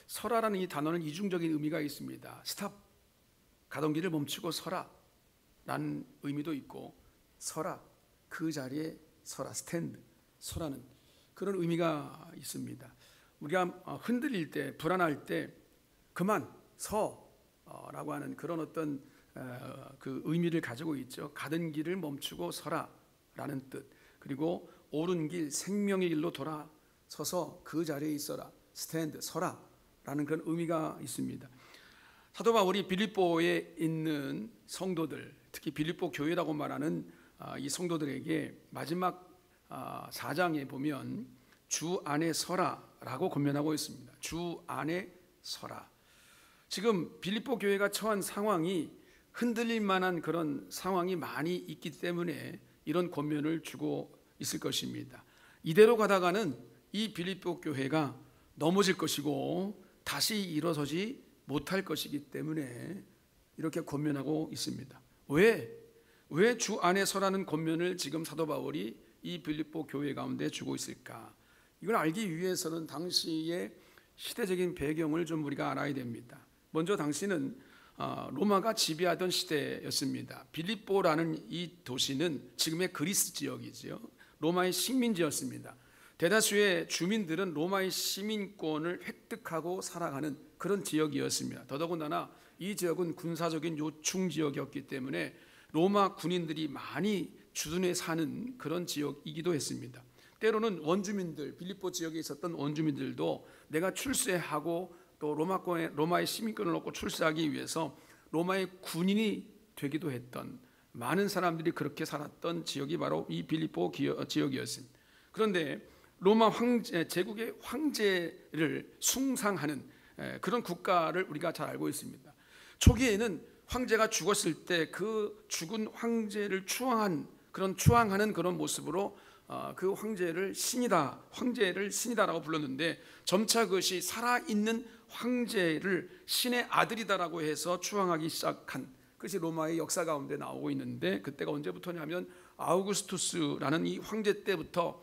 서라라는 이 단어는 이중적인 의미가 있습니다. 스탑, 가던 길을 멈추고 서라 라는 의미도 있고, 서라, 그 자리에 서라, 스탠드, 서라는 그런 의미가 있습니다. 우리가 흔들릴 때, 불안할 때 그만 서라고 하는 그런 어떤 그 의미를 가지고 있죠. 가던 길을 멈추고 서라라는 뜻. 그리고 옳은 길, 생명의 길로 돌아서서 그 자리에 있어라, 스탠드, 서라라는 그런 의미가 있습니다. 사도 바울이 빌립보에 있는 성도들, 특히 빌립보 교회라고 말하는 이 성도들에게 마지막 4장에 보면 주 안에 서라라고 권면하고 있습니다. 주 안에 서라. 지금 빌립보 교회가 처한 상황이 흔들릴 만한 그런 상황이 많이 있기 때문에 이런 권면을 주고 있을 것입니다. 이대로 가다가는 이 빌립보 교회가 넘어질 것이고 다시 일어서지 못할 것이기 때문에 이렇게 권면하고 있습니다. 왜 주 안에 서라는 권면을 지금 사도 바울이 이 빌립보 교회 가운데 주고 있을까? 이걸 알기 위해서는 당시의 시대적인 배경을 좀 우리가 알아야 됩니다. 먼저 당시는 로마가 지배하던 시대였습니다. 빌립보라는 이 도시는 지금의 그리스 지역이지요. 로마의 식민지였습니다. 대다수의 주민들은 로마의 시민권을 획득하고 살아가는 그런 지역이었습니다. 더더군다나 이 지역은 군사적인 요충 지역이었기 때문에 로마 군인들이 많이 주둔해 사는 그런 지역이기도 했습니다. 때로는 원주민들, 빌립보 지역에 있었던 원주민들도 내가 출세하고 또 로마의 시민권을 얻고 출세하기 위해서 로마의 군인이 되기도 했던, 많은 사람들이 그렇게 살았던 지역이 바로 이 빌립보 지역이었습니다. 그런데 로마 제국의 황제를 숭상하는 그런 국가를 우리가 잘 알고 있습니다. 초기에는 황제가 죽었을 때 그 죽은 황제를 추앙하는 그런 모습으로 그 황제를 신이다라고 불렀는데, 점차 그것이 살아있는 황제를 신의 아들이다라고 해서 추앙하기 시작한 그것이 로마의 역사 가운데 나오고 있는데, 그때가 언제부터냐면 아우구스투스라는 이 황제 때부터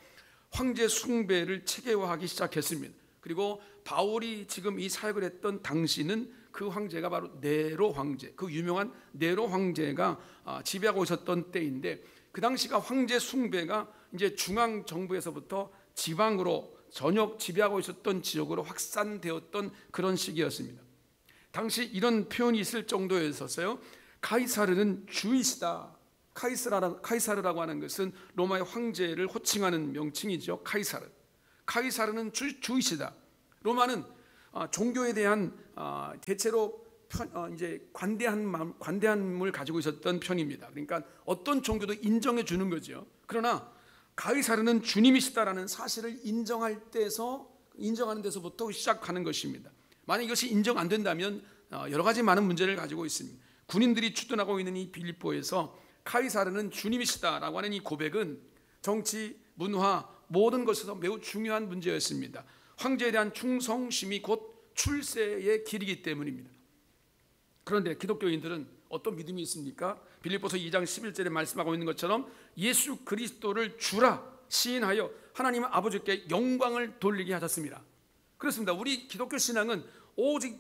황제 숭배를 체계화하기 시작했습니다. 그리고 바울이 지금 이 사역을 했던 당시는 그 황제가 바로 네로 황제, 그 유명한 네로 황제가 지배하고 있었던 때인데, 그 당시가 황제 숭배가 이제 중앙 정부에서부터 지방으로 전역 지배하고 있었던 지역으로 확산되었던 그런 시기였습니다. 당시 이런 표현이 있을 정도였었어요. 카이사르는 주이시다. 카이사르라고 하는 것은 로마의 황제를 호칭하는 명칭이죠. 카이사르는 주이시다. 로마는 종교에 대한 대체로 이제 관대함을 가지고 있었던 편입니다. 그러니까 어떤 종교도 인정해 주는 거죠. 그러나 가이사르는 주님이시다라는 사실을 인정하는 데서부터 시작하는 것입니다. 만약 이것이 인정 안 된다면 여러 가지 많은 문제를 가지고 있습니다. 군인들이 주둔하고 있는 이 빌립보에서 카이사르는 주님이시다라고 하는 이 고백은 정치, 문화 모든 것에서 매우 중요한 문제였습니다. 황제에 대한 충성심이 곧 출세의 길이기 때문입니다. 그런데 기독교인들은 어떤 믿음이 있습니까? 빌립보서 2장 11절에 말씀하고 있는 것처럼 예수 그리스도를 주라 시인하여 하나님 아버지께 영광을 돌리게 하셨습니다. 그렇습니다. 우리 기독교 신앙은 오직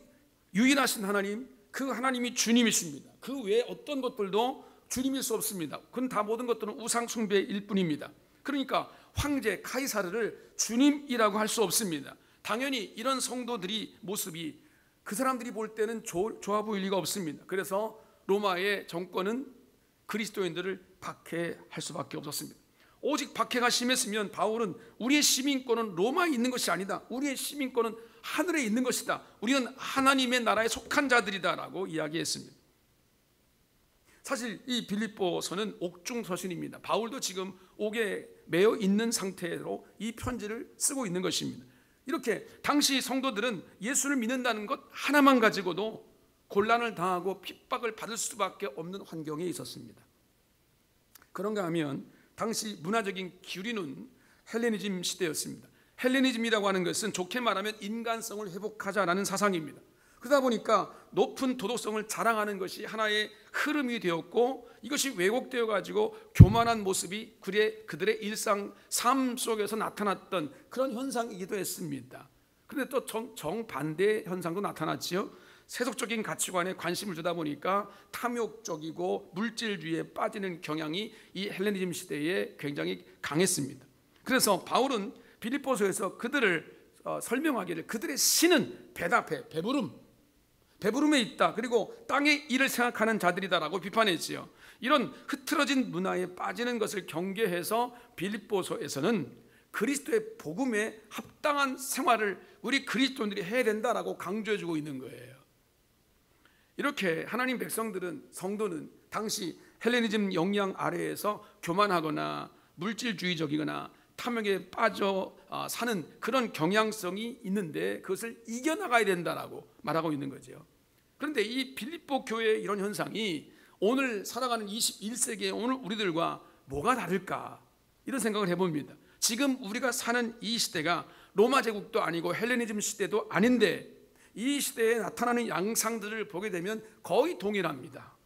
유일하신 하나님, 그 하나님이 주님이십니다. 그 외에 어떤 것들도 주님일 수 없습니다. 그건 다 모든 것들은 우상 숭배일 뿐입니다. 그러니까 황제 카이사르를 주님이라고 할 수 없습니다. 당연히 이런 성도들이 모습이 그 사람들이 볼 때는 좋아 보일 리가 없습니다. 그래서 로마의 정권은 그리스도인들을 박해할 수밖에 없었습니다. 오직 박해가 심했으면 바울은 우리의 시민권은 로마에 있는 것이 아니다. 우리의 시민권은 하늘에 있는 것이다. 우리는 하나님의 나라에 속한 자들이다라고 이야기했습니다. 사실 이 빌립보서는 옥중서신입니다. 바울도 지금 옥에 매여 있는 상태로 이 편지를 쓰고 있는 것입니다. 이렇게 당시 성도들은 예수를 믿는다는 것 하나만 가지고도 곤란을 당하고 핍박을 받을 수밖에 없는 환경에 있었습니다. 그런가 하면 당시 문화적인 기류는 헬레니즘 시대였습니다. 헬레니즘이라고 하는 것은 좋게 말하면 인간성을 회복하자라는 사상입니다. 그러다 보니까 높은 도덕성을 자랑하는 것이 하나의 흐름이 되었고, 이것이 왜곡되어 가지고 교만한 모습이 그들의 일상 삶 속에서 나타났던 그런 현상이기도 했습니다. 그런데 또 정반대 현상도 나타났지요. 세속적인 가치관에 관심을 두다 보니까 탐욕적이고 물질주의에 빠지는 경향이 이 헬레니즘 시대에 굉장히 강했습니다. 그래서 바울은 빌립보서에서 그들을 설명하기를 그들의 신은 배답해, 배부름에 있다. 그리고 땅의 일을 생각하는 자들이다라고 비판했지요. 이런 흐트러진 문화에 빠지는 것을 경계해서 빌립보서에서는 그리스도의 복음에 합당한 생활을 우리 그리스도인들이 해야 된다라고 강조해주고 있는 거예요. 이렇게 하나님 백성들은, 성도는 당시 헬레니즘 영향 아래에서 교만하거나 물질주의적이거나 탐욕에 빠져 사는 그런 경향성이 있는데 그것을 이겨나가야 된다라고 말하고 있는 거죠. 그런데 이 빌립보 교회의 이런 현상이 오늘 살아가는 21세기의 오늘 우리들과 뭐가 다를까, 이런 생각을 해봅니다. 지금 우리가 사는 이 시대가 로마 제국도 아니고 헬레니즘 시대도 아닌데 이 시대에 나타나는 양상들을 보게 되면 거의 동일합니다.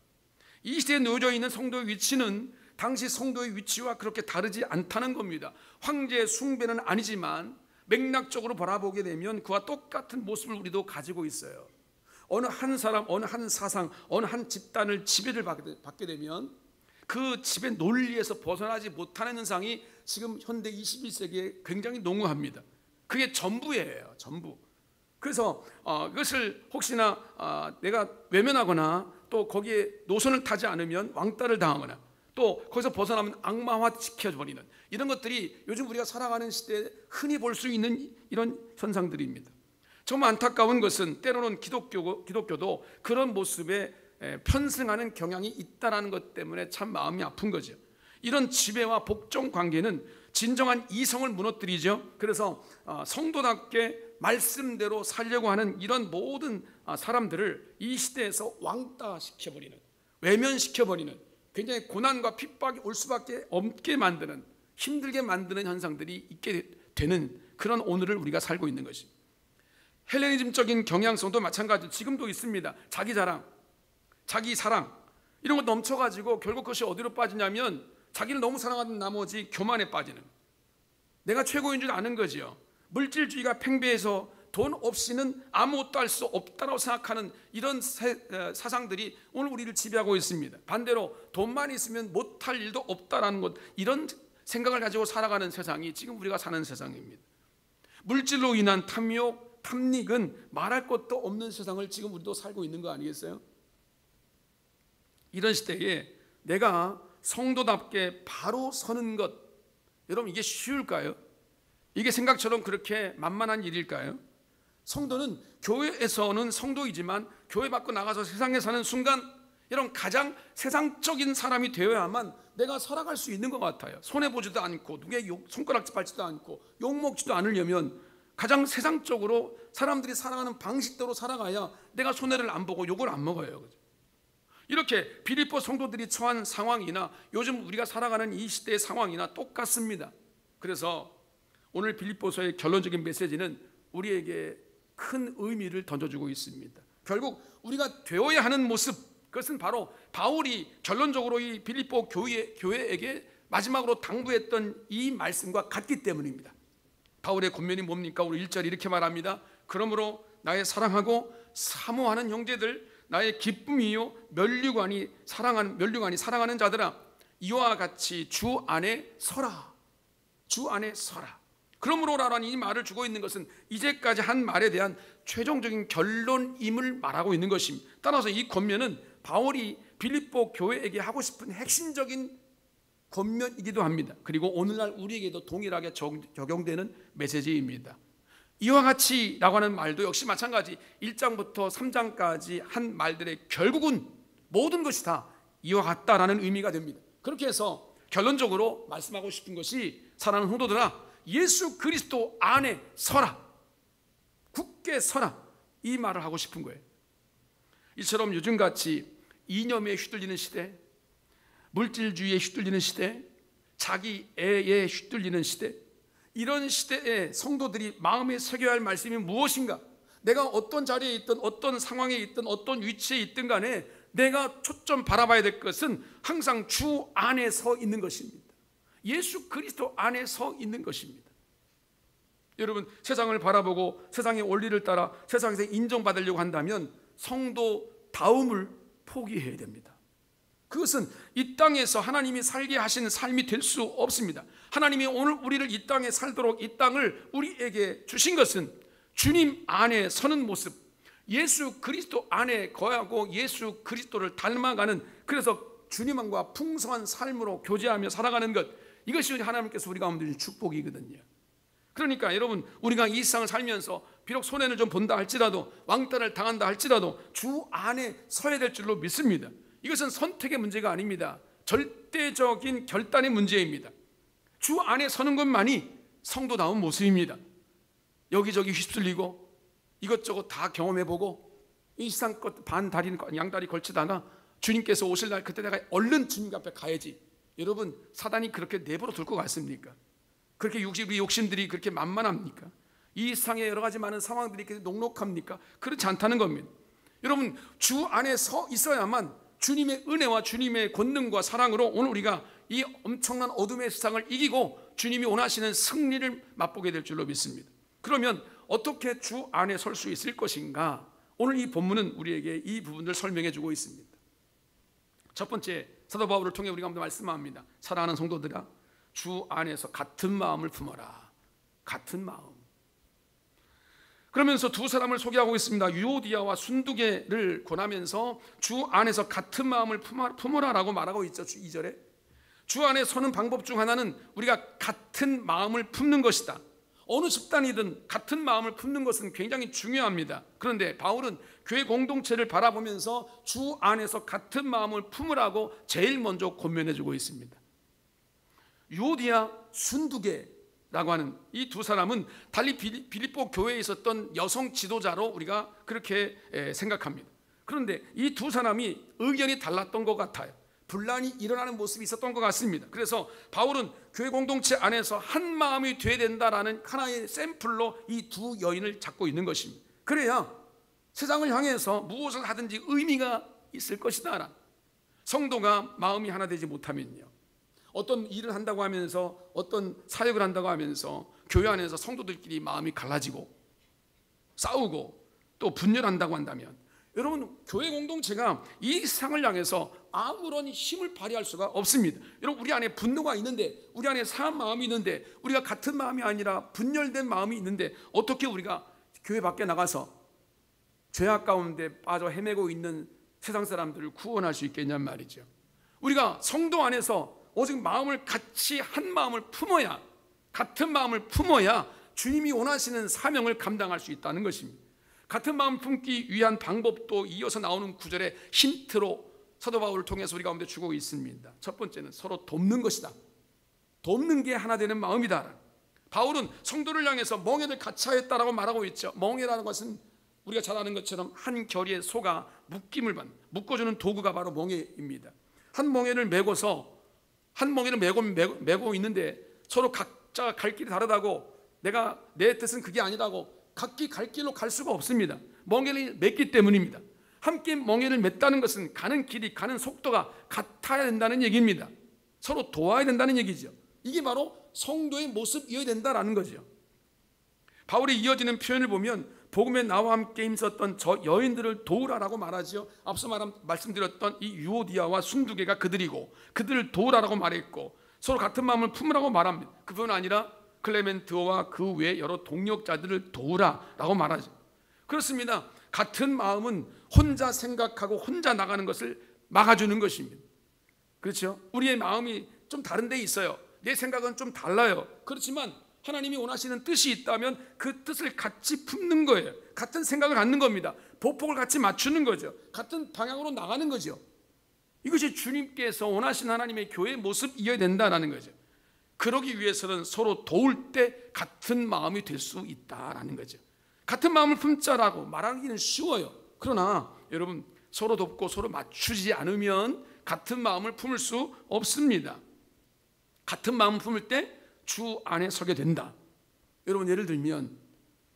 이 시대에 놓여져 있는 성도의 위치는 당시 성도의 위치와 그렇게 다르지 않다는 겁니다. 황제 숭배는 아니지만 맥락적으로 바라보게 되면 그와 똑같은 모습을 우리도 가지고 있어요. 어느 한 사람, 어느 한 사상, 어느 한 집단을 지배를 받게 되면 그 지배 논리에서 벗어나지 못하는 현상이 지금 현대 21세기에 굉장히 농후합니다. 그게 전부예요, 전부. 그래서 이것을 혹시나 내가 외면하거나 또 거기에 노선을 타지 않으면 왕따를 당하거나 또 거기서 벗어나면 악마화 시켜버리는 이런 것들이 요즘 우리가 살아가는 시대에 흔히 볼 수 있는 이런 현상들입니다. 정말 안타까운 것은 때로는 기독교도 그런 모습에 편승하는 경향이 있다는 것 때문에 참 마음이 아픈 거죠. 이런 지배와 복종 관계는 진정한 이성을 무너뜨리죠. 그래서 성도답게 말씀대로 살려고 하는 이런 모든 사람들을 이 시대에서 왕따시켜버리는, 외면시켜버리는, 굉장히 고난과 핍박이 올 수밖에 없게 만드는, 힘들게 만드는 현상들이 있게 되는 그런 오늘을 우리가 살고 있는 것입니다. 헬레니즘적인 경향성도 마찬가지로 지금도 있습니다. 자기 자랑, 자기 사랑 이런 거 넘쳐가지고 결국 그것이 어디로 빠지냐면 자기를 너무 사랑하는 나머지 교만에 빠지는, 내가 최고인 줄 아는 거지요. 물질주의가 팽배해서 돈 없이는 아무것도 할 수 없다고 생각하는 이런 사상들이 오늘 우리를 지배하고 있습니다. 반대로 돈만 있으면 못할 일도 없다라는 것, 이런 생각을 가지고 살아가는 세상이 지금 우리가 사는 세상입니다. 물질로 인한 탐욕, 탐닉은 말할 것도 없는 세상을 지금 우리도 살고 있는 거 아니겠어요? 이런 시대에 내가 성도답게 바로 서는 것, 여러분 이게 쉬울까요? 이게 생각처럼 그렇게 만만한 일일까요? 성도는 교회에서는 성도이지만 교회 밖으로 나가서 세상에 사는 순간 이런 가장 세상적인 사람이 되어야만 내가 살아갈 수 있는 것 같아요. 손해보지도 않고 누구의 손가락질 밟지도 않고 욕먹지도 않으려면 가장 세상적으로 사람들이 살아가는 방식대로 살아가야 내가 손해를 안 보고 욕을 안 먹어요. 그죠? 이렇게 빌립보 성도들이 처한 상황이나 요즘 우리가 살아가는 이 시대의 상황이나 똑같습니다. 그래서 오늘 빌립보서의 결론적인 메시지는 우리에게 큰 의미를 던져주고 있습니다. 결국 우리가 되어야 하는 모습, 그것은 바로 바울이 결론적으로 이 빌립보 교회에게 마지막으로 당부했던 이 말씀과 같기 때문입니다. 바울의 권면이 뭡니까? 우리 1절 이렇게 말합니다. 그러므로 나의 사랑하고 사모하는 형제들, 나의 기쁨이요 면류관이 사랑하는 자들아, 이와 같이 주 안에 서라. 주 안에 서라. 그러므로라는 이 말을 주고 있는 것은 이제까지 한 말에 대한 최종적인 결론임을 말하고 있는 것입니다. 따라서 이 권면은 바울이 빌립보 교회에게 하고 싶은 핵심적인 권면이기도 합니다. 그리고 오늘날 우리에게도 동일하게 적용되는 메시지입니다. 이와 같이 라고 하는 말도 역시 마찬가지 1장부터 3장까지 한 말들의 결국은 모든 것이 다 이와 같다라는 의미가 됩니다. 그렇게 해서 결론적으로 말씀하고 싶은 것이, 사랑하는 성도들아, 예수 그리스도 안에 서라, 굳게 서라, 이 말을 하고 싶은 거예요. 이처럼 요즘같이 이념에 휘둘리는 시대, 물질주의에 휘둘리는 시대, 자기 애에 휘둘리는 시대, 이런 시대에 성도들이 마음에 새겨야 할 말씀이 무엇인가? 내가 어떤 자리에 있든 어떤 상황에 있든 어떤 위치에 있든 간에 내가 초점 바라봐야 될 것은 항상 주 안에 서 있는 것입니다. 예수 그리스도 안에 서 있는 것입니다. 여러분, 세상을 바라보고 세상의 원리를 따라 세상에서 인정받으려고 한다면 성도다움을 포기해야 됩니다. 그것은 이 땅에서 하나님이 살게 하시는 삶이 될 수 없습니다. 하나님이 오늘 우리를 이 땅에 살도록 이 땅을 우리에게 주신 것은 주님 안에 서는 모습, 예수 그리스도 안에 거하고 예수 그리스도를 닮아가는, 그래서 주님과 풍성한 삶으로 교제하며 살아가는 것, 이것이 하나님께서 우리 가운데 주신 축복이거든요. 그러니까 여러분, 우리가 이 세상을 살면서 비록 손해를 좀 본다 할지라도, 왕따를 당한다 할지라도 주 안에 서야 될 줄로 믿습니다. 이것은 선택의 문제가 아닙니다. 절대적인 결단의 문제입니다. 주 안에 서는 것만이 성도다운 모습입니다. 여기저기 휩쓸리고 이것저것 다 경험해보고 이 세상 것 반다리 양다리 걸치다가 주님께서 오실 날 그때 내가 얼른 주님 앞에 가야지. 여러분, 사단이 그렇게 내버려 둘 것 같습니까? 그렇게 우리 욕심들이 그렇게 만만합니까? 이 세상에 여러 가지 많은 상황들이 그렇게 녹록합니까? 그렇지 않다는 겁니다. 여러분, 주 안에 서 있어야만 주님의 은혜와 주님의 권능과 사랑으로 오늘 우리가 이 엄청난 어둠의 세상을 이기고 주님이 원하시는 승리를 맛보게 될 줄로 믿습니다. 그러면 어떻게 주 안에 설 수 있을 것인가? 오늘 이 본문은 우리에게 이 부분을 설명해 주고 있습니다. 첫 번째, 사도 바울을 통해 우리가 말씀합니다. 사랑하는 성도들아, 주 안에서 같은 마음을 품어라. 같은 마음. 그러면서 두 사람을 소개하고 있습니다. 유오디아와 순두계를 권하면서 주 안에서 같은 마음을 품어라라고 말하고 있죠. 2절에 주 안에 서는 방법 중 하나는 우리가 같은 마음을 품는 것이다. 어느 집단이든 같은 마음을 품는 것은 굉장히 중요합니다. 그런데 바울은 교회 공동체를 바라보면서 주 안에서 같은 마음을 품으라고 제일 먼저 권면해주고 있습니다. 유오디아, 순두계라고 하는 이 두 사람은 달리 빌립보 교회에 있었던 여성 지도자로 우리가 그렇게 생각합니다. 그런데 이 두 사람이 의견이 달랐던 것 같아요. 분란이 일어나는 모습이 있었던 것 같습니다. 그래서 바울은 교회 공동체 안에서 한 마음이 되어야 된다라는 하나의 샘플로 이 두 여인을 잡고 있는 것입니다. 그래야 세상을 향해서 무엇을 하든지 의미가 있을 것이다. 성도가 마음이 하나 되지 못하면요, 어떤 일을 한다고 하면서 어떤 사역을 한다고 하면서 교회 안에서 성도들끼리 마음이 갈라지고 싸우고 또 분열한다고 한다면, 여러분, 교회 공동체가 이 세상을 향해서 아무런 힘을 발휘할 수가 없습니다. 여러분, 우리 안에 분노가 있는데, 우리 안에 사한 마음이 있는데, 우리가 같은 마음이 아니라 분열된 마음이 있는데 어떻게 우리가 교회 밖에 나가서 죄악 가운데 빠져 헤매고 있는 세상 사람들을 구원할 수 있겠냔 말이죠. 우리가 성도 안에서 오직 마음을 같이 한 마음을 품어야, 같은 마음을 품어야 주님이 원하시는 사명을 감당할 수 있다는 것입니다. 같은 마음을 품기 위한 방법도 이어서 나오는 구절의 힌트로 사도 바울을 통해서 우리 가운데 주고 있습니다. 첫 번째는 서로 돕는 것이다. 돕는 게 하나 되는 마음이다. 바울은 성도를 향해서 멍에를 같이 하였다라고 말하고 있죠. 멍에라는 것은 우리가 잘 아는 것처럼 한 결의의 소가 묶어주는 도구가 바로 멍에입니다. 한 멍에를 메고서 한 멍에를 메고 있는데 서로 각자 갈 길이 다르다고, 내가 내 뜻은 그게 아니라고 각기 갈 길로 갈 수가 없습니다. 멍에를 맺기 때문입니다. 함께 멍에를 맺다는 것은 가는 길이, 가는 속도가 같아야 된다는 얘기입니다. 서로 도와야 된다는 얘기죠. 이게 바로 성도의 모습이어야 된다는 거죠. 바울이 이어지는 표현을 보면 복음에 나와 함께 힘썼던 저 여인들을 도우라라고 말하죠. 앞서 말씀드렸던 이 유오디아와 순두계가 그들이고, 그들을 도우라라고 말했고, 서로 같은 마음을 품으라고 말합니다. 그뿐 아니라 클레멘트와 그 외 여러 동역자들을 도우라라고 말하죠. 그렇습니다. 같은 마음은 혼자 생각하고 혼자 나가는 것을 막아주는 것입니다. 그렇죠? 우리의 마음이 좀 다른 데 있어요. 내 생각은 좀 달라요. 그렇지만 하나님이 원하시는 뜻이 있다면 그 뜻을 같이 품는 거예요. 같은 생각을 갖는 겁니다. 보폭을 같이 맞추는 거죠. 같은 방향으로 나가는 거죠. 이것이 주님께서 원하시는 하나님의 교회의 모습이어야 된다는 거죠. 그러기 위해서는 서로 도울 때 같은 마음이 될 수 있다라는 거죠. 같은 마음을 품자라고 말하기는 쉬워요. 그러나 여러분, 서로 돕고 서로 맞추지 않으면 같은 마음을 품을 수 없습니다. 같은 마음을 품을 때 주 안에 서게 된다. 여러분, 예를 들면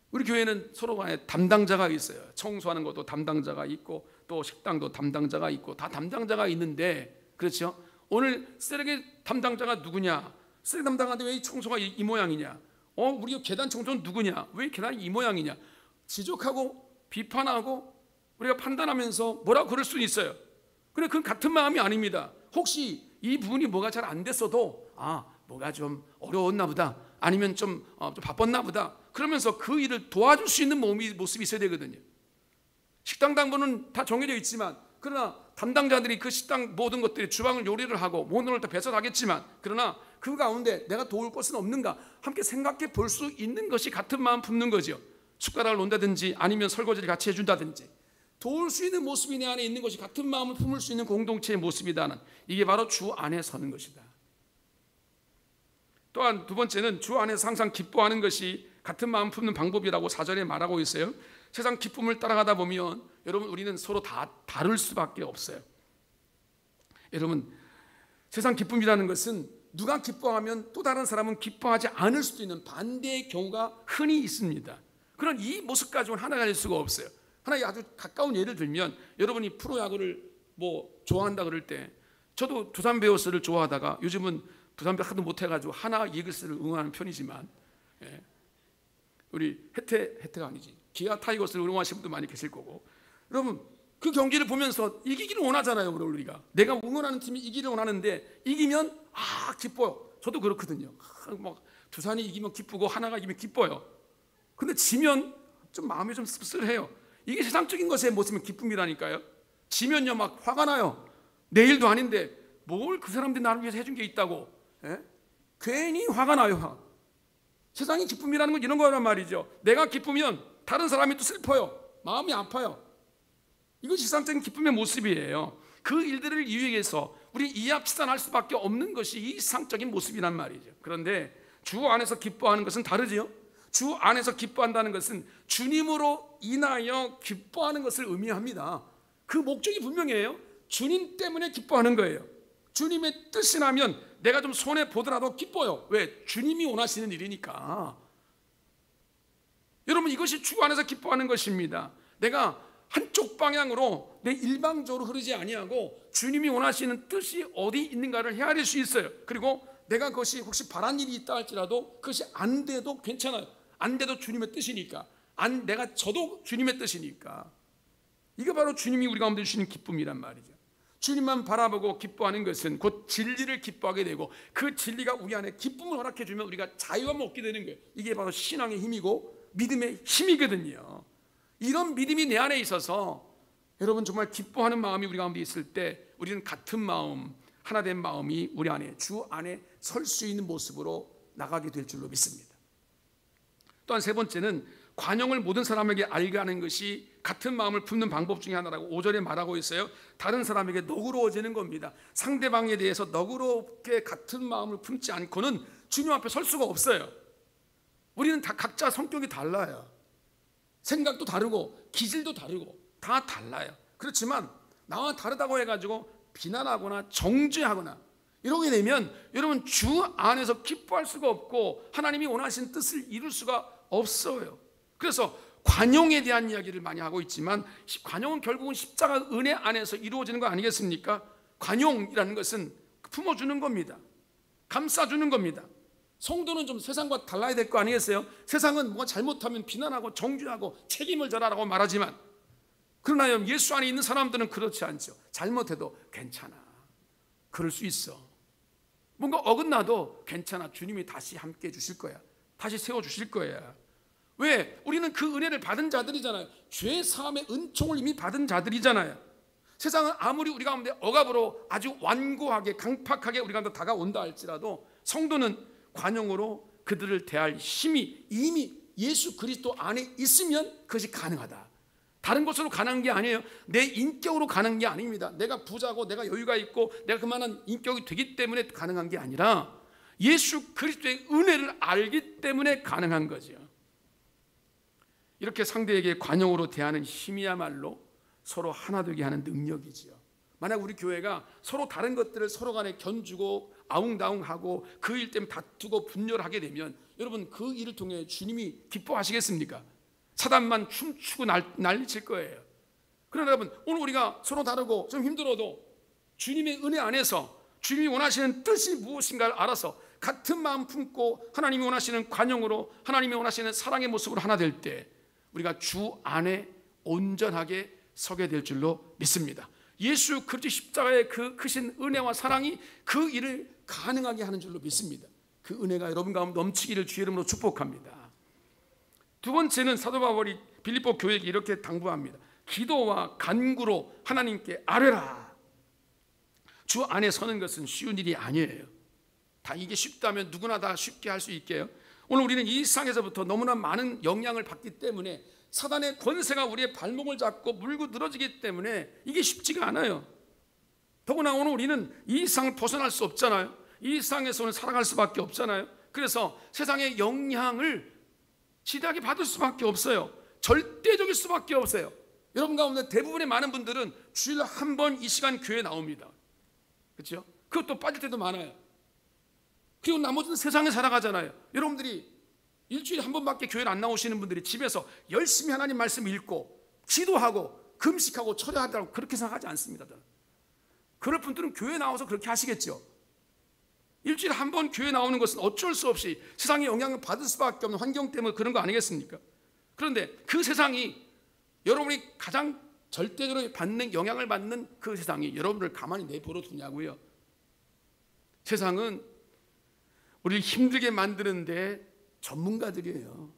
우리 교회는 서로 간에 담당자가 있어요. 청소하는 것도 담당자가 있고 또 식당도 담당자가 있고 다 담당자가 있는데, 그렇죠? 오늘 쓰레기 담당자가 누구냐? 쓰레기 담당하는데 왜 이 청소가 이 모양이냐? 우리 계단 청소는 누구냐? 왜 계단이 이 모양이냐? 지적하고 비판하고 우리가 판단하면서 뭐라고 그럴 수는 있어요. 근데 그건 같은 마음이 아닙니다. 혹시 이 부분이 뭐가 잘 안 됐어도 뭐가 좀 어려웠나 보다, 아니면 좀 바빴나 보다, 그러면서 그 일을 도와줄 수 있는 모습이 있어야 되거든요. 식당 당번은 다 정해져 있지만, 그러나 담당자들이 그 식당 모든 것들이 주방을 요리를 하고 모든 걸 다 배설하겠지만, 그러나 그 가운데 내가 도울 것은 없는가 함께 생각해 볼 수 있는 것이 같은 마음 품는 거죠. 숟가락을 놓는다든지 아니면 설거지를 같이 해준다든지 도울 수 있는 모습이 내 안에 있는 것이 같은 마음을 품을 수 있는 공동체의 모습이다는, 이게 바로 주 안에 서는 것이다. 또한 두 번째는 주 안에서 항상 기뻐하는 것이 같은 마음 품는 방법이라고 4절에 말하고 있어요. 세상 기쁨을 따라가다 보면 여러분, 우리는 서로 다 다를 수밖에 없어요. 여러분, 세상 기쁨이라는 것은 누가 기뻐하면 또 다른 사람은 기뻐하지 않을 수도 있는 반대의 경우가 흔히 있습니다. 그런 이 모습 가지고는 하나가 될 수가 없어요. 하나의 아주 가까운 예를 들면, 여러분이 프로야구를 좋아한다 그럴 때, 저도 두산 베어스를 좋아하다가 요즘은 두산 베어스 하도 못해가지고 하나 이글스를 응원하는 편이지만, 우리 혜태가 아니지, 기아 타이거스를 응원하시는 분도 많이 계실 거고, 여러분 그 경기를 보면서 이기기를 원하잖아요. 우리가 내가 응원하는 팀이 이기를 원하는데, 이기면 기뻐요. 저도 그렇거든요. 막 두산이 이기면 기쁘고 하나가 이기면 기뻐요. 근데 지면 좀 마음이 좀 씁쓸해요. 이게 세상적인 것의 모습은 기쁨이라니까요. 지면요 막 화가 나요. 내일도 아닌데 뭘 그 사람들이 나를 위해서 해준 게 있다고, 괜히 화가 나요. 세상의 기쁨이라는 건 이런 거란 말이죠. 내가 기쁘면 다른 사람이 또 슬퍼요. 마음이 아파요. 이것이 세상적인 기쁨의 모습이에요. 그 일들을 이유해서 우리 이합치산할 수밖에 없는 것이 이 세상적인 모습이란 말이죠. 그런데 주 안에서 기뻐하는 것은 다르지요. 주 안에서 기뻐한다는 것은 주님으로 인하여 기뻐하는 것을 의미합니다. 그 목적이 분명해요. 주님 때문에 기뻐하는 거예요. 주님의 뜻이 나면 내가 좀 손해 보더라도 기뻐요. 왜? 주님이 원하시는 일이니까. 여러분, 이것이 주 안에서 기뻐하는 것입니다. 내가 한쪽 방향으로 내 일방적으로 흐르지 아니하고 주님이 원하시는 뜻이 어디 있는가를 헤아릴 수 있어요. 그리고 내가 그것이 혹시 바란 일이 있다 할지라도 그것이 안 돼도 괜찮아요. 안 돼도 주님의 뜻이니까, 내가 저도 주님의 뜻이니까. 이거 바로 주님이 우리 가운데 주시는 기쁨이란 말이죠. 주님만 바라보고 기뻐하는 것은 곧 진리를 기뻐하게 되고, 그 진리가 우리 안에 기쁨을 허락해 주면 우리가 자유함을 얻게 되는 거예요. 이게 바로 신앙의 힘이고 믿음의 힘이거든요. 이런 믿음이 내 안에 있어서 여러분, 정말 기뻐하는 마음이 우리 가운데 있을 때 우리는 같은 마음, 하나된 마음이 우리 안에, 주 안에 설 수 있는 모습으로 나가게 될 줄로 믿습니다. 또한 세 번째는 관용을 모든 사람에게 알게 하는 것이 같은 마음을 품는 방법 중에 하나라고 5절에 말하고 있어요. 다른 사람에게 너그러워지는 겁니다. 상대방에 대해서 너그럽게 같은 마음을 품지 않고는 주님 앞에 설 수가 없어요. 우리는 다 각자 성격이 달라요. 생각도 다르고 기질도 다르고 다 달라요. 그렇지만 나와 다르다고 해가지고 비난하거나 정죄하거나 이러게 되면 여러분, 주 안에서 기뻐할 수가 없고 하나님이 원하신 뜻을 이룰 수가 없어요. 그래서 관용에 대한 이야기를 많이 하고 있지만, 관용은 결국은 십자가 은혜 안에서 이루어지는 거 아니겠습니까? 관용이라는 것은 품어주는 겁니다. 감싸주는 겁니다. 성도는 좀 세상과 달라야 될 거 아니겠어요? 세상은 뭐가 잘못하면 비난하고 정죄하고 책임을 져라라고 말하지만, 그러나 예수 안에 있는 사람들은 그렇지 않죠. 잘못해도 괜찮아, 그럴 수 있어. 뭔가 어긋나도 괜찮아, 주님이 다시 함께 해주실 거야, 다시 세워주실 거야. 왜? 우리는 그 은혜를 받은 자들이잖아요. 죄 사함의 은총을 이미 받은 자들이잖아요. 세상은 아무리 우리 가운데 억압으로 아주 완고하게 강팍하게 우리 가운데 다가온다 할지라도, 성도는 관용으로 그들을 대할 힘이 이미 예수 그리스도 안에 있으면 그것이 가능하다. 다른 것으로 가능한 게 아니에요. 내 인격으로 가능한 게 아닙니다. 내가 부자고 내가 여유가 있고 내가 그만한 인격이 되기 때문에 가능한 게 아니라 예수 그리스도의 은혜를 알기 때문에 가능한 거죠. 이렇게 상대에게 관용으로 대하는 힘이야말로 서로 하나 되게 하는 능력이지요. 만약 우리 교회가 서로 다른 것들을 서로 간에 견주고 아웅다웅하고 그 일 때문에 다투고 분열하게 되면 여러분, 그 일을 통해 주님이 기뻐하시겠습니까? 사단만 춤추고 난리칠 거예요. 그러나 여러분, 오늘 우리가 서로 다르고 좀 힘들어도 주님의 은혜 안에서 주님이 원하시는 뜻이 무엇인가를 알아서 같은 마음 품고 하나님이 원하시는 관용으로 하나님이 원하시는 사랑의 모습으로 하나 될 때 우리가 주 안에 온전하게 서게 될 줄로 믿습니다. 예수 그리스도 십자가의 그 크신 은혜와 사랑이 그 일을 가능하게 하는 줄로 믿습니다. 그 은혜가 여러분 가운데 넘치기를 주의 이름으로 축복합니다. 두 번째는 사도 바울이 빌립보 교회에게 이렇게 당부합니다. 기도와 간구로 하나님께 아뢰라. 주 안에 서는 것은 쉬운 일이 아니에요. 다 이게 쉽다면 누구나 다 쉽게 할 수 있게요. 오늘 우리는 이 세상에서부터 너무나 많은 영향을 받기 때문에 사단의 권세가 우리의 발목을 잡고 물고 늘어지기 때문에 이게 쉽지가 않아요. 더구나 오늘 우리는 이 세상을 벗어날 수 없잖아요. 이 세상에서 오늘 살아갈 수밖에 없잖아요. 그래서 세상의 영향을 지대하게 받을 수밖에 없어요. 절대적일 수밖에 없어요. 여러분 가운데 대부분의 많은 분들은 주일에 한 번 이 시간 교회에 나옵니다. 그렇죠? 그것도 빠질 때도 많아요. 그리고 나머지는 세상에 살아가잖아요. 여러분들이 일주일에 한 번밖에 교회를 안 나오시는 분들이 집에서 열심히 하나님 말씀 읽고 기도하고 금식하고 철야하다고 그렇게 생각하지 않습니다. 저는. 그럴 분들은 교회 나와서 그렇게 하시겠죠. 일주일에 한 번 교회 나오는 것은 어쩔 수 없이 세상의 영향을 받을 수밖에 없는 환경 때문에 그런 거 아니겠습니까? 그런데 그 세상이 여러분이 가장 절대적으로 받는 영향을 받는 그 세상이 여러분을 가만히 내버려 두냐고요. 세상은 우리를 힘들게 만드는데 전문가들이에요.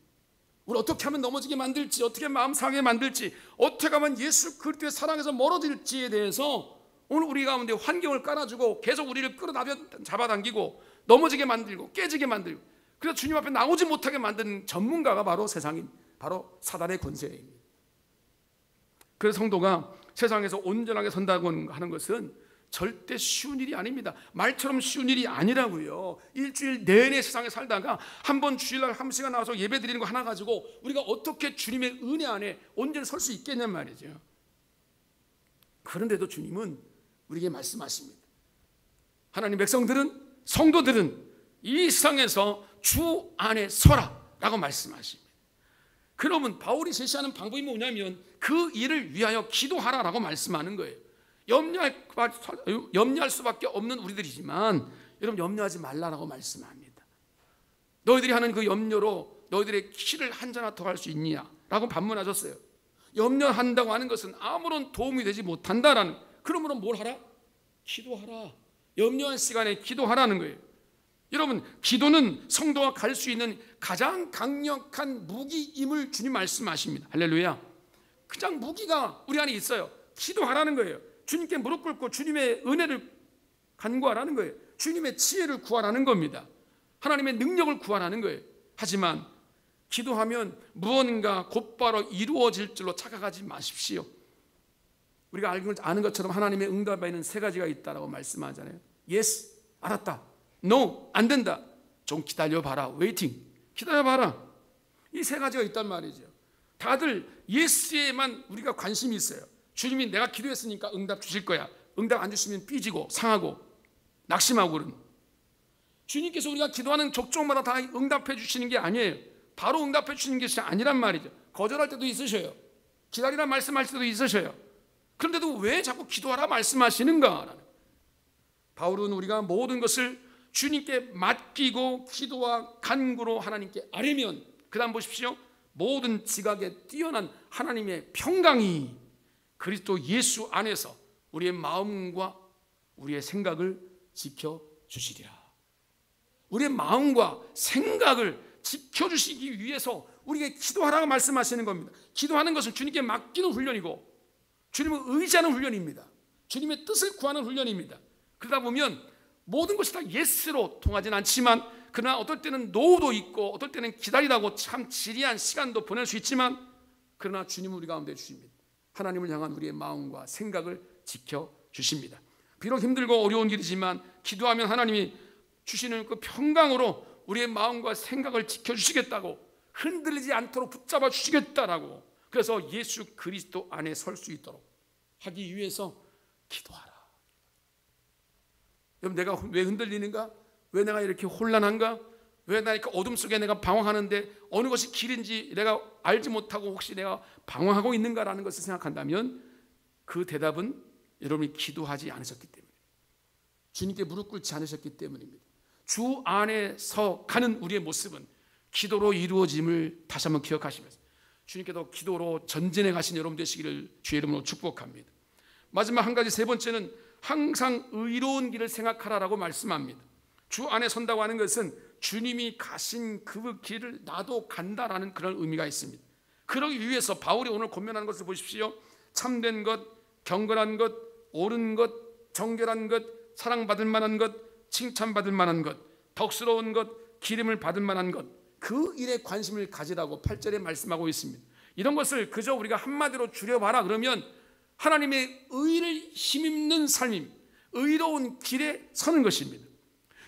우리 어떻게 하면 넘어지게 만들지, 어떻게 마음 상하게 만들지, 어떻게 하면 예수 그리스도의 사랑에서 멀어질지에 대해서 오늘 우리 가운데 환경을 깔아주고 계속 우리를 잡아당기고 넘어지게 만들고 깨지게 만들고 그래서 주님 앞에 나오지 못하게 만드는 전문가가 바로 세상인 바로 사단의 권세입니다. 그래서 성도가 세상에서 온전하게 선다고 하는 것은 절대 쉬운 일이 아닙니다. 말처럼 쉬운 일이 아니라고요. 일주일 내내 세상에 살다가 한 번 주일날 한 시간 나와서 예배 드리는 거 하나 가지고 우리가 어떻게 주님의 은혜 안에 온전히 설 수 있겠냔 말이죠. 그런데도 주님은 우리에게 말씀하십니다. 하나님 백성들은, 성도들은 이 세상에서 주 안에 서라 라고 말씀하십니다. 그러면 바울이 제시하는 방법이 뭐냐면 그 일을 위하여 기도하라라고 말씀하는 거예요. 염려할 수밖에 없는 우리들이지만 여러분 염려하지 말라라고 말씀합니다. 너희들이 하는 그 염려로 너희들의 키를 한 잔 더 할 수 있느냐라고 반문하셨어요. 염려한다고 하는 것은 아무런 도움이 되지 못한다라는, 그러므로 뭘 하라? 기도하라. 염려할 시간에 기도하라는 거예요. 여러분 기도는 성도가 갈 수 있는 가장 강력한 무기임을 주님 말씀하십니다. 할렐루야. 가장 무기가 우리 안에 있어요. 기도하라는 거예요. 주님께 무릎 꿇고 주님의 은혜를 간구하라는 거예요. 주님의 지혜를 구하라는 겁니다. 하나님의 능력을 구하라는 거예요. 하지만 기도하면 무언가 곧바로 이루어질 줄로 착각하지 마십시오. 우리가 아는 것처럼 하나님의 응답에는 세 가지가 있다라고 말씀하잖아요. Yes, 알았다. No, 안 된다. 좀 기다려봐라. Waiting, 기다려봐라. 이 세 가지가 있단 말이죠. 다들 Yes에만 우리가 관심이 있어요. 주님이 내가 기도했으니까 응답 주실 거야. 응답 안 주시면 삐지고 상하고 낙심하고 그런. 주님께서 우리가 기도하는 족족마다 다 응답해 주시는 게 아니에요. 바로 응답해 주시는 것이 아니란 말이죠. 거절할 때도 있으셔요. 기다리라 말씀할 때도 있으셔요. 그런데도 왜 자꾸 기도하라 말씀하시는가? 바울은 우리가 모든 것을 주님께 맡기고 기도와 간구로 하나님께 아뢰면, 그 다음 보십시오. 모든 지각에 뛰어난 하나님의 평강이 그리스도 예수 안에서 우리의 마음과 우리의 생각을 지켜주시리라. 우리의 마음과 생각을 지켜주시기 위해서 우리에게 기도하라고 말씀하시는 겁니다. 기도하는 것은 주님께 맡기는 훈련이고 주님을 의지하는 훈련입니다. 주님의 뜻을 구하는 훈련입니다. 그러다 보면 모든 것이 다 예스로 통하진 않지만, 그러나 어떨 때는 노도 있고 어떨 때는 기다리라고 참 지리한 시간도 보낼 수 있지만, 그러나 주님은 우리 가운데 주십니다. 하나님을 향한 우리의 마음과 생각을 지켜주십니다. 비록 힘들고 어려운 길이지만 기도하면 하나님이 주시는 그 평강으로 우리의 마음과 생각을 지켜주시겠다고, 흔들리지 않도록 붙잡아 주시겠다라고, 그래서 예수 그리스도 안에 설 수 있도록 하기 위해서 기도하라. 여러분, 내가 왜 흔들리는가? 왜 내가 이렇게 혼란한가? 왜 내가 이렇게 어둠 속에 내가 방황하는데 어느 것이 길인지 내가 알지 못하고 혹시 내가 방황하고 있는가라는 것을 생각한다면 그 대답은 여러분이 기도하지 않으셨기 때문에, 주님께 무릎 꿇지 않으셨기 때문입니다. 주 안에서 가는 우리의 모습은 기도로 이루어짐을 다시 한번 기억하시면서 주님께도 기도로 전진해 가신 여러분 되시기를 주의 이름으로 축복합니다. 마지막 한 가지, 세 번째는 항상 의로운 길을 생각하라라고 말씀합니다. 주 안에 선다고 하는 것은 주님이 가신 그 길을 나도 간다라는 그런 의미가 있습니다. 그러기 위해서 바울이 오늘 권면하는 것을 보십시오. 참된 것, 경건한 것, 옳은 것, 정결한 것, 사랑받을 만한 것, 칭찬받을 만한 것, 덕스러운 것, 기름을 받을 만한 것, 그 일에 관심을 가지라고 8절에 말씀하고 있습니다. 이런 것을 그저 우리가 한마디로 줄여봐라 그러면 하나님의 의를 힘입는 삶임, 의로운 길에 서는 것입니다.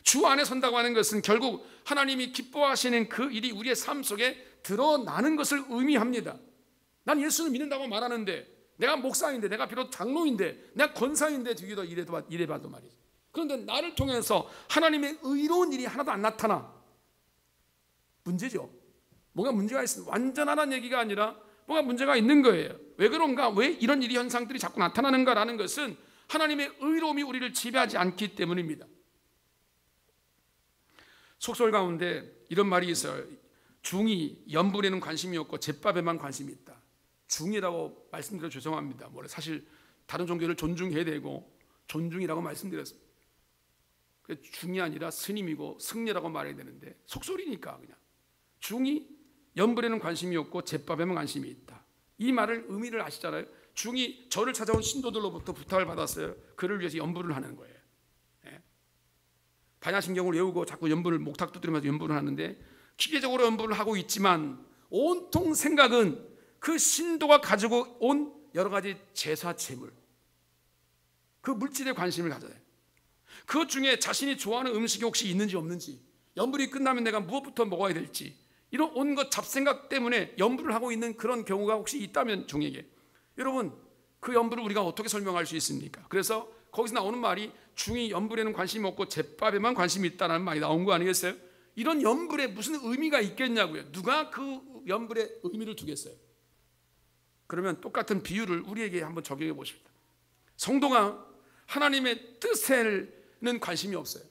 주 안에 선다고 하는 것은 결국 하나님이 기뻐하시는 그 일이 우리의 삶 속에 드러나는 것을 의미합니다. 난 예수를 믿는다고 말하는데, 내가 목사인데, 내가 비록 장로인데, 내가 권사인데 뒤에도 이래봐도 말이죠. 그런데 나를 통해서 하나님의 의로운 일이 하나도 안 나타나. 문제죠. 뭔가 문제가 있습니다. 완전하다는 얘기가 아니라 뭔가 문제가 있는 거예요. 왜 그런가? 왜 이런 일이 현상들이 자꾸 나타나는가라는 것은 하나님의 의로움이 우리를 지배하지 않기 때문입니다. 속설 가운데 이런 말이 있어요. 중이 연불에는 관심이 없고 잿밥에만 관심이 있다. 중이라고 말씀드려 죄송합니다. 사실 다른 종교를 존중해야 되고 존중이라고 말씀드렸습니다. 중이 아니라 스님이고 승려라고 말해야 되는데 속설이니까 그냥 중이 연불에는 관심이 없고 잿밥에만 관심이 있다. 이 말을 의미를 아시잖아요. 중이 저를 찾아온 신도들로부터 부탁을 받았어요. 그를 위해서 연불을 하는 거예요. 반야신경을 외우고 자꾸 연불을 목탁 두드리면서 연불을 하는데 기계적으로 연불을 하고 있지만 온통 생각은 그 신도가 가지고 온 여러 가지 제사 제물, 그 물질에 관심을 가져요. 그것 중에 자신이 좋아하는 음식이 혹시 있는지 없는지, 연불이 끝나면 내가 무엇부터 먹어야 될지, 이런 온갖 잡생각 때문에 연불을 하고 있는 그런 경우가 혹시 있다면 중에게, 여러분 그 연불을 우리가 어떻게 설명할 수 있습니까? 그래서 거기서 나오는 말이 중이 연불에는 관심이 없고 잿밥에만 관심이 있다는 말이 나온 거 아니겠어요? 이런 연불에 무슨 의미가 있겠냐고요. 누가 그 연불에 의미를 두겠어요? 그러면 똑같은 비유를 우리에게 한번 적용해 보십시다. 성도가 하나님의 뜻에는 관심이 없어요.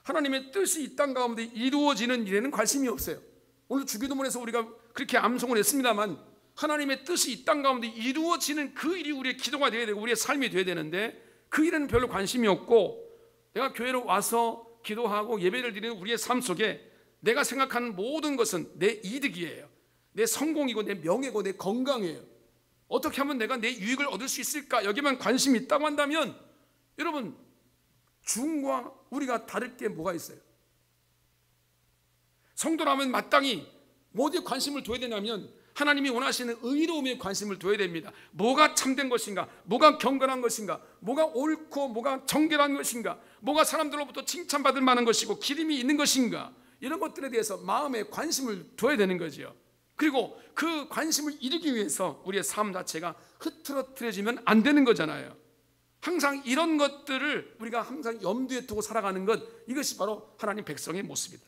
하나님의 뜻이 이 땅 가운데 이루어지는 일에는 관심이 없어요. 오늘 주기도문에서 우리가 그렇게 암송을 했습니다만 하나님의 뜻이 이 땅 가운데 이루어지는 그 일이 우리의 기도가 되어야 되고 우리의 삶이 되어야 되는데 그 일에는 별로 관심이 없고, 내가 교회로 와서 기도하고 예배를 드리는 우리의 삶 속에 내가 생각하는 모든 것은 내 이득이에요. 내 성공이고 내 명예고 내 건강이에요. 어떻게 하면 내가 내 유익을 얻을 수 있을까? 여기만 관심이 있다고 한다면 여러분, 중과 우리가 다를 게 뭐가 있어요? 성도라면 마땅히 뭐에 관심을 둬야 되냐면 하나님이 원하시는 의로움에 관심을 둬야 됩니다. 뭐가 참된 것인가? 뭐가 경건한 것인가? 뭐가 옳고 뭐가 정결한 것인가? 뭐가 사람들로부터 칭찬받을 만한 것이고 기름이 있는 것인가? 이런 것들에 대해서 마음에 관심을 둬야 되는 거죠. 그리고 그 관심을 이루기 위해서 우리의 삶 자체가 흐트러뜨려지면 안 되는 거잖아요. 항상 이런 것들을 우리가 항상 염두에 두고 살아가는 것, 이것이 바로 하나님 백성의 모습이다.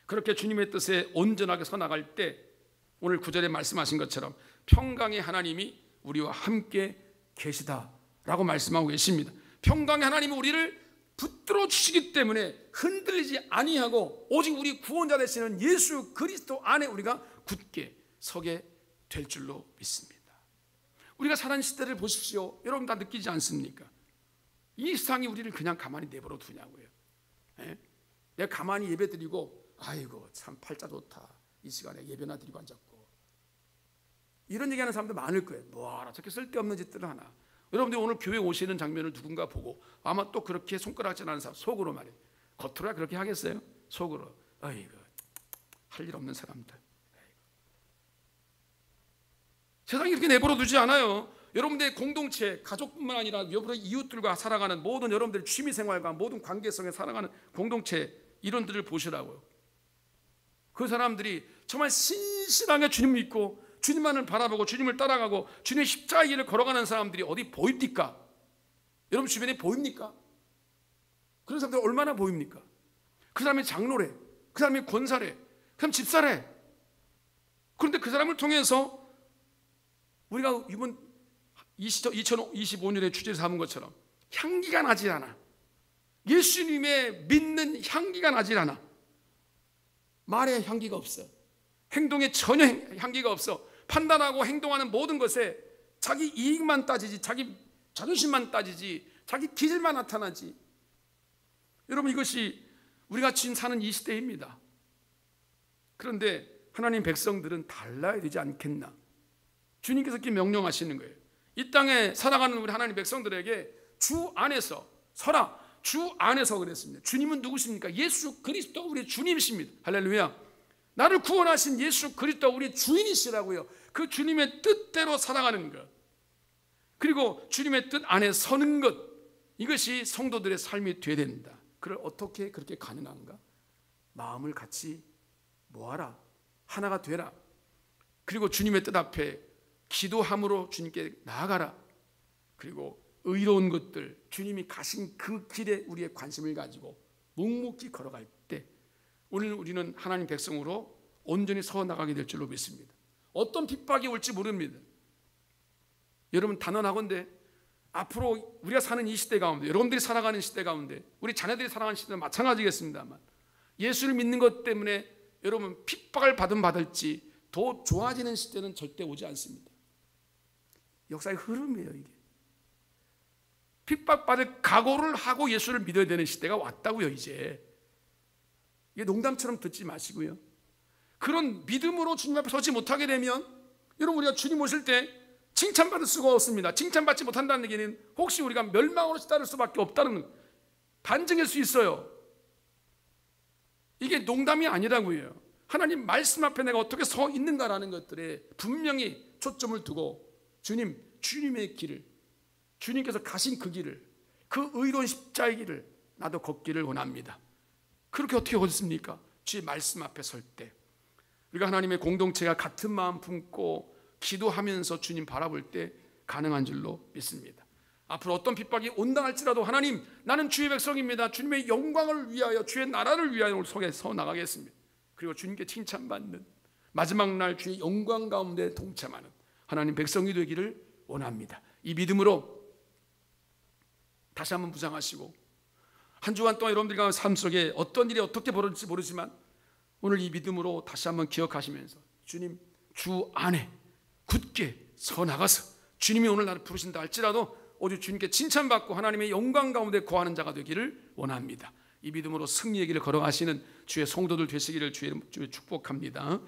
그렇게 주님의 뜻에 온전하게 서 나갈 때 오늘 9절에 말씀하신 것처럼 평강의 하나님이 우리와 함께 계시다라고 말씀하고 계십니다. 평강의 하나님이 우리를 붙들어 주시기 때문에 흔들리지 아니하고 오직 우리 구원자 되시는 예수 그리스도 안에 우리가 굳게 서게 될 줄로 믿습니다. 우리가 사는 시대를 보십시오. 여러분 다 느끼지 않습니까? 이 세상이 우리를 그냥 가만히 내버려 두냐고요. 내가 가만히 예배드리고 아이고 참 팔자 좋다, 이 시간에 예배나 드리고 앉았고, 이런 얘기하는 사람들 많을 거예요. 뭐하라 저렇게 쓸데없는 짓들을 하나. 여러분들이 오늘 교회 오시는 장면을 누군가 보고 아마 또 그렇게 손가락질하는 사람, 속으로 말이에요. 겉으로야 그렇게 하겠어요? 속으로 아이고 할 일 없는 사람들. 세상이 이렇게 내버려 두지 않아요. 여러분들의 공동체, 가족뿐만 아니라 여러분의 이웃들과 살아가는 모든 여러분들의 취미생활과 모든 관계성에 살아가는 공동체, 이런들을 보시라고요. 그 사람들이 정말 신실하게 주님 믿고 주님만을 바라보고 주님을 따라가고 주님의 십자가의 길을 걸어가는 사람들이 어디 보입니까? 여러분 주변에 보입니까? 그런 사람들 얼마나 보입니까? 그 사람이 장로래, 그 사람이 권사래, 그 사람 집사래. 그런데 그 사람을 통해서 우리가 이번 2025년에 주제를 삼은 것처럼 향기가 나지 않아. 예수님의 믿는 향기가 나질 않아. 말에 향기가 없어. 행동에 전혀 향기가 없어. 판단하고 행동하는 모든 것에 자기 이익만 따지지, 자기 자존심만 따지지, 자기 기질만 나타나지. 여러분, 이것이 우리가 지금 사는 이 시대입니다. 그런데 하나님 백성들은 달라야 되지 않겠나? 주님께서 이렇게 명령하시는 거예요. 이 땅에 살아가는 우리 하나님 백성들에게 주 안에서 서라. 주 안에서 그랬습니다. 주님은 누구십니까? 예수 그리스도 우리 주님이십니다. 할렐루야. 나를 구원하신 예수 그리스도 우리 주인이시라고요. 그 주님의 뜻대로 살아가는 것, 그리고 주님의 뜻 안에 서는 것, 이것이 성도들의 삶이 되어야 된다. 그걸 어떻게 그렇게 가능한가? 마음을 같이 모아라. 하나가 되라. 그리고 주님의 뜻 앞에 기도함으로 주님께 나아가라. 그리고 의로운 것들, 주님이 가신 그 길에 우리의 관심을 가지고 묵묵히 걸어갈 때 오늘 우리는 하나님 백성으로 온전히 서 나가게 될 줄로 믿습니다. 어떤 핍박이 올지 모릅니다. 여러분, 단언하건대 앞으로 우리가 사는 이 시대 가운데, 여러분들이 살아가는 시대 가운데, 우리 자녀들이 살아가는 시대는 마찬가지겠습니다만, 예수를 믿는 것 때문에 여러분 핍박을 받을지 더 좋아지는 시대는 절대 오지 않습니다. 역사의 흐름이에요. 이게 핍박받을 각오를 하고 예수를 믿어야 되는 시대가 왔다고요. 이제 이게 농담처럼 듣지 마시고요. 그런 믿음으로 주님 앞에 서지 못하게 되면 여러분, 우리가 주님 오실 때 칭찬받을 수가 없습니다. 칭찬받지 못한다는 얘기는 혹시 우리가 멸망으로 치달을 수밖에 없다는 반증일 수 있어요. 이게 농담이 아니라고요. 하나님 말씀 앞에 내가 어떻게 서 있는가라는 것들에 분명히 초점을 두고 주님의 길을, 주님께서 가신 그 길을, 그 의로운 십자의 길을 나도 걷기를 원합니다. 그렇게 어떻게 걷습니까? 주의 말씀 앞에 설 때 우리가 하나님의 공동체가 같은 마음 품고 기도하면서 주님 바라볼 때 가능한 줄로 믿습니다. 앞으로 어떤 핍박이 온다 할지라도 하나님, 나는 주의 백성입니다. 주님의 영광을 위하여, 주의 나라를 위하여 속에 서 나가겠습니다. 그리고 주님께 칭찬받는 마지막 날 주의 영광 가운데 동참하는 하나님 백성이 되기를 원합니다. 이 믿음으로 다시 한번 묵상하시고, 한 주간 동안 여러분들과 삶 속에 어떤 일이 어떻게 벌어질지 모르지만 오늘 이 믿음으로 다시 한번 기억하시면서 주님, 주 안에 굳게 서 나가서 주님이 오늘 나를 부르신다 할지라도 오직 주님께 칭찬받고 하나님의 영광 가운데 거하는 자가 되기를 원합니다. 이 믿음으로 승리의 길을 걸어가시는 주의 성도들 되시기를 주의 축복합니다.